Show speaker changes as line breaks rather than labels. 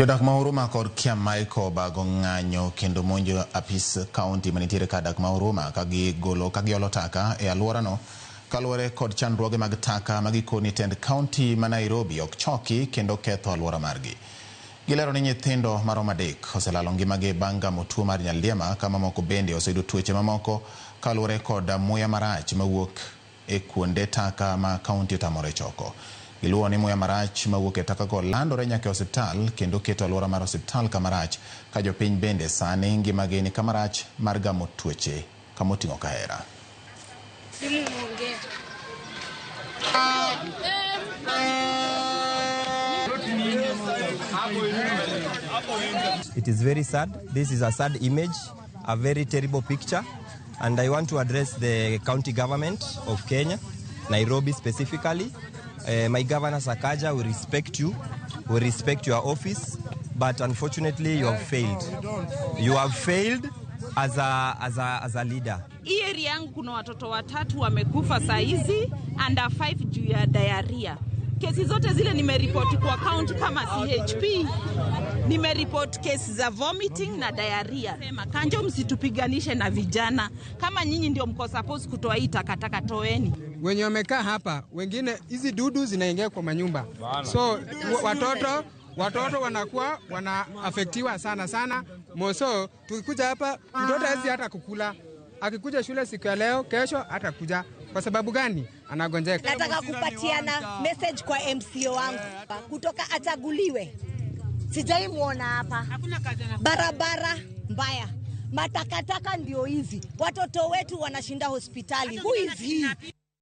Jodak Mauruma kod Kiamaiko bago ng'anyo kendo monjo apis kaunti manitiere kadak Mauruma kagiolo taka e alworano kaluwore kod chandruoge mag taka magikoni tend kaunti ma Nairobi ok choki kendo ketho alwora margi. Gilero ni nyithindo maromo 3 oselalo ngimagi bang' gamo tuo mar nyaldiema ka mamoko bende oseyudo tuoche mamoko kaluwore kod muya marach mawuok e kuonde taka ma kaunti otamore choko. Giluwo ni muya marach mawuok e taka go landore nyaka e osiptal kendo keto alwora mar osiptal kamarach ka jopiny bende sani ngimagi ni kamarach mar gamo tuoche kamoting'o kahera.
It is very sad. This is a sad image, a very terrible picture, and I want to address the county government of Kenya, Nairobi specifically. My governor Sakaja, we respect you, we respect your office, but unfortunately you have failed. You have failed as a leader.
Hii area yangu kuna watoto 3 wamekufa saizi under 5 juu ya diarrhea. Kesi zote zile nimeripoti kwa county kama CHP, nimeripoti kesi za vomiting na diarrhea. Kanjo msitupiganishe na vijana. Kama nyinyi ndio mko suppose kutoa hii takataka toeni.
Wenye wamekaa hapa, wengine hizi dudu zinaingia kwa manyumba. So watoto wanaafektiwa sana. Moso tukikuja hapa mtoto hawezi hata kukula. Akikuja shule siku ya leo, kesho hatakuja. Kwa sababu gani? Anagonjeka.
Nataka kupatiana message kwa MCO wangu kutoka achaguliwe. Sijaimuona hapa. Barabara mbaya. Matakataka ndio hizi. Watoto wetu wanashinda hospitali. Who is he?